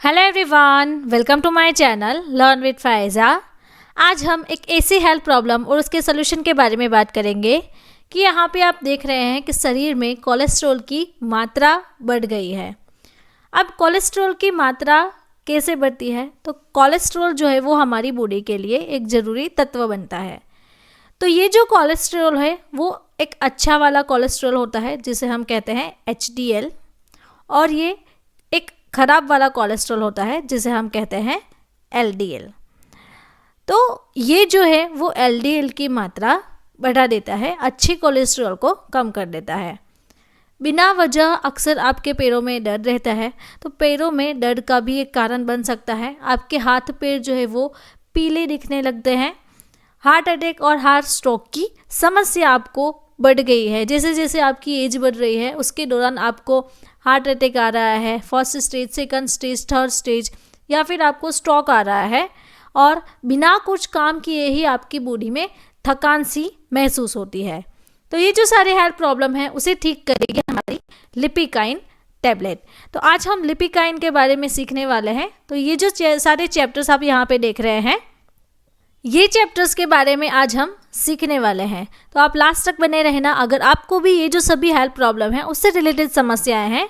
Hello everyone, welcome to my channel learn with Faiza. आज हम एक ऐसी हेल्थ प्रॉब्लम और उसके सोल्यूशन के बारे में बात करेंगे कि यहाँ पे आप देख रहे हैं कि शरीर में कोलेस्ट्रॉल की मात्रा बढ़ गई है। अब कोलेस्ट्रॉल की मात्रा कैसे बढ़ती है? तो कोलेस्ट्रॉल जो है वो हमारी बॉडी के लिए एक ज़रूरी तत्व बनता है। तो ये जो कोलेस्ट्रॉल है वो एक अच्छा वाला कोलेस्ट्रॉल होता है जिसे हम कहते हैं HDL, और ये एक खराब वाला कोलेस्ट्रॉल होता है जिसे हम कहते हैं LDL। तो ये जो है वो LDL की मात्रा बढ़ा देता है, अच्छी कोलेस्ट्रॉल को कम कर देता है। बिना वजह अक्सर आपके पैरों में दर्द रहता है, तो पैरों में दर्द का भी एक कारण बन सकता है। आपके हाथ पैर जो है वो पीले दिखने लगते हैं। हार्ट अटैक और हार्ट स्ट्रोक की समस्या आपको बढ़ गई है। जैसे जैसे आपकी एज बढ़ रही है उसके दौरान आपको हार्ट अटैक आ रहा है, first stage, second stage, third stage, या फिर आपको स्ट्रोक आ रहा है, और बिना कुछ काम किए ही आपकी बॉडी में थकान सी महसूस होती है। तो ये जो सारे हेल्थ प्रॉब्लम है उसे ठीक करेगी हमारी लिपिकाइन टैबलेट। तो आज हम लिपिकाइन के बारे में सीखने वाले हैं। तो ये जो सारे चैप्टर्स आप यहाँ पे देख रहे हैं, ये चैप्टर्स के बारे में आज हम सीखने वाले हैं। तो आप लास्ट तक बने रहना। अगर आपको भी ये जो सभी हेल्थ प्रॉब्लम है उससे रिलेटेड समस्याएं हैं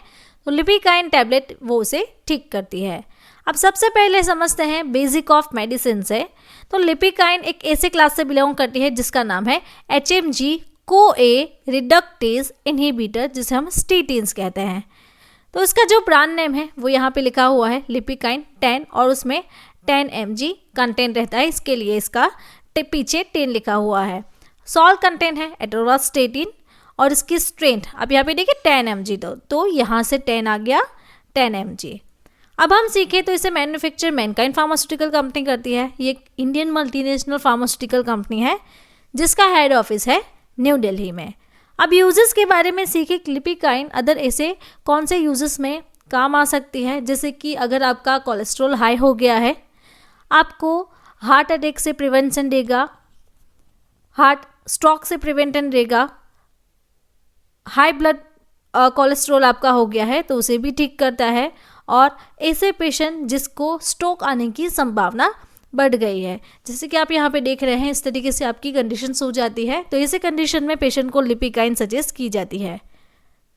तो लिपिकाइन टैबलेट वो उसे ठीक करती है। अब सबसे पहले समझते हैं बेसिक ऑफ मेडिसिन से। तो लिपिकाइन एक ऐसे क्लास से बिलोंग करती है जिसका नाम है HMG CoA रिडक्टेज इनहिबिटर, जिसे हम स्टेटिन्स कहते हैं। तो इसका जो ब्रांड नेम है वो यहाँ पे लिखा हुआ है लिपिकाइन 10, और उसमें 10 mg कंटेंट रहता है, इसके लिए इसका पीछे 10 लिखा हुआ है। सॉल्ट कंटेंट है एटोवास्टेटिन, और इसकी स्ट्रेंथ अब यहाँ पे देखिए 10 mg, तो यहाँ से 10 आ गया 10 mg। अब हम सीखें तो इसे मैन्युफैक्चर मैनकाइंड फार्मास्यूटिकल कंपनी करती है। ये एक इंडियन मल्टीनेशनल फार्मास्यूटिकल कंपनी है जिसका हेड ऑफिस है न्यू दिल्ली में। अब यूजेस के बारे में सीखे। लिपिकाइन अदर ऐसे कौन से यूजेस में काम आ सकती है, जैसे कि अगर आपका कोलेस्ट्रॉल हाई हो गया है, आपको हार्ट अटैक से प्रिवेंशन देगा, हार्ट स्ट्रोक से प्रिवेंशन देगा, हाई ब्लड कोलेस्ट्रॉल आपका हो गया है तो उसे भी ठीक करता है, और ऐसे पेशेंट जिसको स्ट्रोक आने की संभावना बढ़ गई है, जैसे कि आप यहाँ पे देख रहे हैं, इस तरीके से आपकी कंडीशन हो जाती है, तो ऐसे कंडीशन में पेशेंट को लिपिकाइन सजेस्ट की जाती है।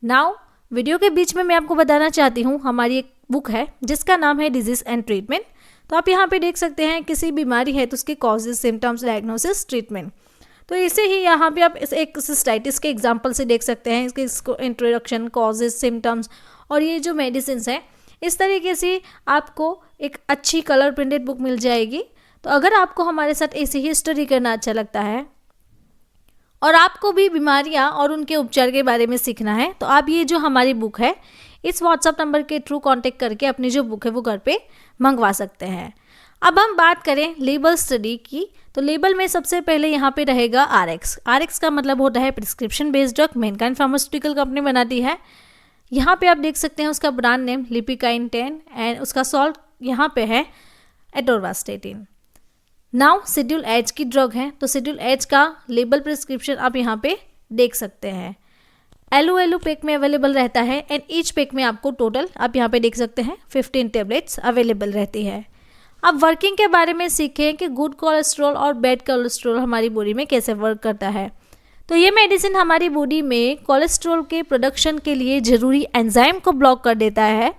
नाउ वीडियो के बीच में मैं आपको बताना चाहती हूँ, हमारी एक बुक है जिसका नाम है डिजीज एंड ट्रीटमेंट। तो आप यहाँ पे देख सकते हैं किसी बीमारी है तो उसके कॉजेज, सिम्टम्स, डायग्नोसिस, ट्रीटमेंट। तो इसे ही यहाँ पे आप एक सिस्टाइटिस के एग्जांपल से देख सकते हैं, इसको इंट्रोडक्शन, कॉजेज, सिम्टम्स, और ये जो मेडिसिन है, इस तरीके से आपको एक अच्छी कलर प्रिंटेड बुक मिल जाएगी। तो अगर आपको हमारे साथ ऐसी ही स्टडी करना अच्छा लगता है और आपको भी बीमारियां और उनके उपचार के बारे में सीखना है, तो आप ये जो हमारी बुक है इस व्हाट्सएप नंबर के थ्रू कांटेक्ट करके अपनी जो बुक है वो घर पे मंगवा सकते हैं। अब हम बात करें लेबल स्टडी की, तो लेबल में सबसे पहले यहाँ पे रहेगा RX का मतलब होता है prescription based drug, Mankind pharmaceutical company बनाती है। यहाँ पे आप देख सकते हैं उसका ब्रांड नेम लिपिकाइन 10, एंड उसका सॉल्ट यहाँ पे है एटोवास्टेटिन। नाउ शेड्यूल H की ड्रग है, तो शेड्यूल H का लेबल प्रिस्क्रिप्शन आप यहाँ पे देख सकते हैं। LOLU पैक में अवेलेबल रहता है, एंड ईच पैक में आपको टोटल आप यहाँ पे देख सकते हैं 15 टेबलेट्स अवेलेबल रहती है। अब वर्किंग के बारे में सीखें कि गुड कोलेस्ट्रॉल और बैड कोलेस्ट्रॉल हमारी बॉडी में कैसे वर्क करता है। तो ये मेडिसिन हमारी बॉडी में कोलेस्ट्रॉल के प्रोडक्शन के लिए ज़रूरी एंजाइम को ब्लॉक कर देता है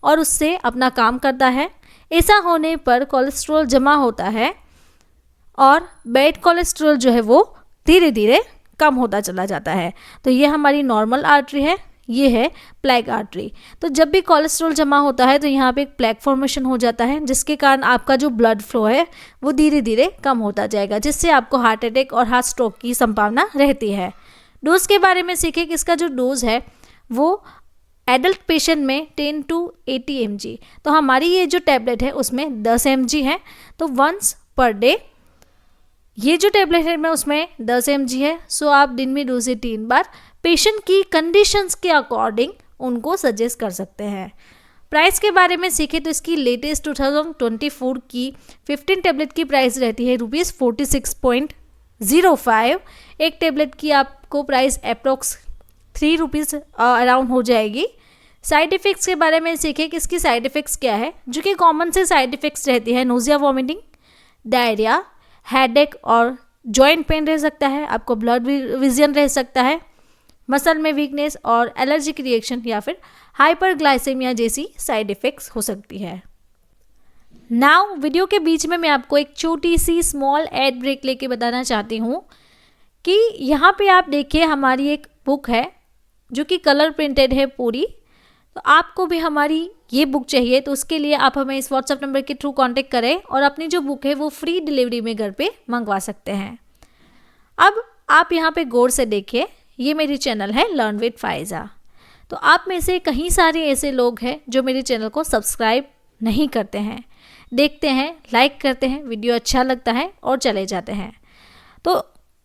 और उससे अपना काम करता है। ऐसा होने पर कोलेस्ट्रॉल जमा होता है और बैड कोलेस्ट्रॉल जो है वो धीरे धीरे कम होता चला जाता है। तो ये हमारी नॉर्मल आर्टरी है, ये है प्लेग आर्टरी। तो जब भी कोलेस्ट्रॉल जमा होता है तो यहाँ पे एक प्लेग फॉर्मेशन हो जाता है, जिसके कारण आपका जो ब्लड फ्लो है वो धीरे धीरे कम होता जाएगा, जिससे आपको हार्ट अटैक और हार्ट स्ट्रोक की संभावना रहती है। डोज के बारे में सीखें कि इसका जो डोज है वो एडल्ट पेशेंट में 10 to 80 mg, तो हमारी ये जो टैबलेट है उसमें 10 mg है, तो वंस पर डे ये जो टैबलेट है में उसमें 10 mg है। सो आप दिन में 2 से 3 बार पेशेंट की कंडीशंस के अकॉर्डिंग उनको सजेस्ट कर सकते हैं। प्राइस के बारे में सीखें तो इसकी लेटेस्ट 2024 की 15 टैबलेट की प्राइस रहती है ₹46.05। एक टैबलेट की आपको प्राइस अप्रोक्स ₹3 अराउंड हो जाएगी। साइड इफ़ेक्ट्स के बारे में सीखें कि इसकी साइड इफ़ेक्ट्स क्या है, जो कि कॉमन से साइड इफ़ेक्ट्स रहती है। नोजिया, वॉमिटिंग, डायरिया, हेडेक और जॉइंट पेन रह सकता है, आपको ब्लड विजन रह सकता है, मसल में वीकनेस और एलर्जिक रिएक्शन या फिर हाइपरग्लाइसेमिया जैसी साइड इफ़ेक्ट्स हो सकती है। नाउ वीडियो के बीच में मैं आपको एक छोटी सी स्मॉल एड ब्रेक लेके बताना चाहती हूँ कि यहाँ पे आप देखिए हमारी एक बुक है जो कि कलर प्रिंटेड है पूरी। तो आपको भी हमारी ये बुक चाहिए तो उसके लिए आप हमें इस व्हाट्सएप नंबर के थ्रू कांटेक्ट करें और अपनी जो बुक है वो फ्री डिलीवरी में घर पे मंगवा सकते हैं। अब आप यहाँ पे गौर से देखिए, ये मेरी चैनल है लर्न विद फाइजा। तो आप में से कई सारे ऐसे लोग हैं जो मेरे चैनल को सब्सक्राइब नहीं करते हैं, देखते हैं, लाइक करते हैं, वीडियो अच्छा लगता है और चले जाते हैं। तो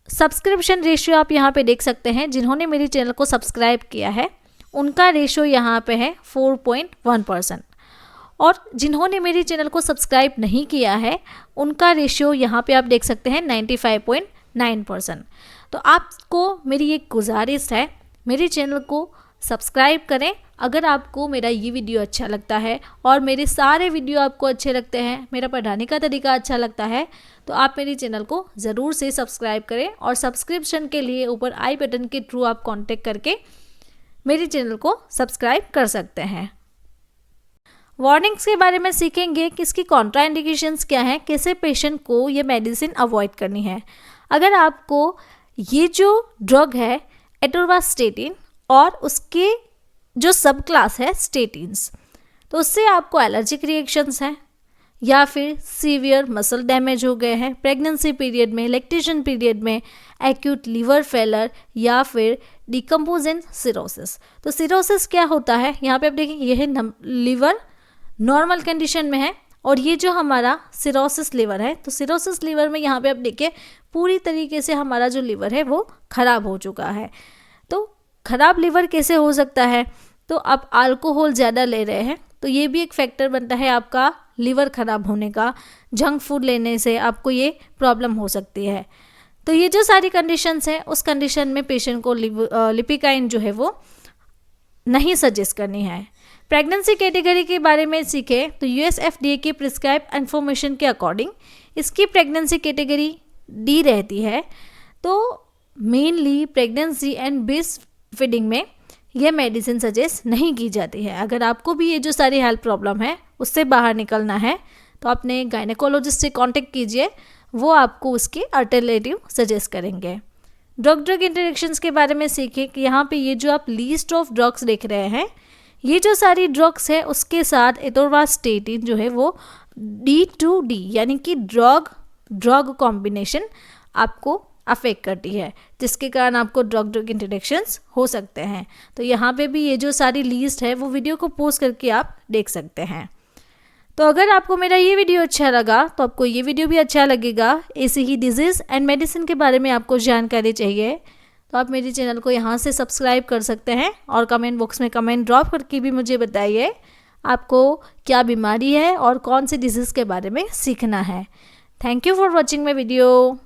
सब्सक्रिप्शन रेशियो आप यहाँ पे देख सकते हैं, जिन्होंने मेरे चैनल को सब्सक्राइब किया है उनका रेशियो यहाँ पे है 4.1% और जिन्होंने मेरे चैनल को सब्सक्राइब नहीं किया है उनका रेशियो यहाँ पे आप देख सकते हैं 95.9%। तो आपको मेरी एक गुजारिश है, मेरे चैनल को सब्सक्राइब करें अगर आपको मेरा ये वीडियो अच्छा लगता है और मेरे सारे वीडियो आपको अच्छे लगते हैं, मेरा पढ़ाने का तरीका अच्छा लगता है, तो आप मेरे चैनल को ज़रूर से सब्सक्राइब करें और सब्सक्रिप्शन के लिए ऊपर आई बटन के थ्रू आप कांटेक्ट करके मेरे चैनल को सब्सक्राइब कर सकते हैं। वार्निंग्स के बारे में सीखेंगे कि इसकी कॉन्ट्राइंडिकेशंस क्या है, कैसे पेशेंट को ये मेडिसिन अवॉइड करनी है। अगर आपको ये जो ड्रग है एटोरवास्टेटिन और उसके जो सब क्लास है स्टेटिन्स, तो उससे आपको एलर्जिक रिएक्शंस हैं या फिर सीवियर मसल डैमेज हो गए हैं प्रेगनेंसी पीरियड में, लैक्टेशन पीरियड में, एक्यूट लीवर फेलर या फिर डिकम्पोजेंट सिरोसिस। तो सिरोसिस क्या होता है, यहाँ पे आप देखेंगे ये है लीवर नॉर्मल कंडीशन में है और ये जो हमारा सिरोसिस लीवर है, तो सिरोसिस लीवर में यहाँ पे आप देखिए पूरी तरीके से हमारा जो लीवर है वो ख़राब हो चुका है। तो ख़राब लीवर कैसे हो सकता है, तो आप अल्कोहल ज़्यादा ले रहे हैं तो ये भी एक फैक्टर बनता है आपका लीवर ख़राब होने का। जंक फूड लेने से आपको ये प्रॉब्लम हो सकती है। तो ये जो सारी कंडीशंस हैं उस कंडीशन में पेशेंट को लिपिकाइन जो है वो नहीं सजेस्ट करनी है। प्रेगनेंसी कैटेगरी के बारे में सीखे तो यूएस FDA की प्रिस्क्राइब इन्फॉर्मेशन के अकॉर्डिंग इसकी प्रेगनेंसी कैटेगरी डी रहती है। तो mainly pregnancy and breast feeding में यह मेडिसिन सजेस्ट नहीं की जाती है। अगर आपको भी ये जो सारी हेल्थ प्रॉब्लम है उससे बाहर निकलना है तो अपने गायनेकोलॉजिस्ट से कांटेक्ट कीजिए, वो आपको उसके अल्टरनेटिव सजेस्ट करेंगे। ड्रग इंटरेक्शंस के बारे में सीखिए कि यहाँ पे ये जो आप लिस्ट ऑफ ड्रग्स देख रहे हैं, ये जो सारी ड्रग्स है उसके साथ एटोरवास्टेटिन जो है वो D2D यानी कि ड्रग कॉम्बिनेशन आपको अफेक्ट करती है, जिसके कारण आपको ड्रग इंटरेक्शंस हो सकते हैं। तो यहाँ पे भी ये जो सारी लिस्ट है वो वीडियो को पोस्ट करके आप देख सकते हैं। तो अगर आपको मेरा ये वीडियो अच्छा लगा तो आपको ये वीडियो भी अच्छा लगेगा। ऐसी ही डिजीज़ एंड मेडिसिन के बारे में आपको जानकारी चाहिए तो आप मेरे चैनल को यहाँ से सब्सक्राइब कर सकते हैं और कमेंट बॉक्स में कमेंट ड्रॉप करके भी मुझे बताइए आपको क्या बीमारी है और कौन सी डिजीज़ के बारे में सीखना है। Thank you for watching my video.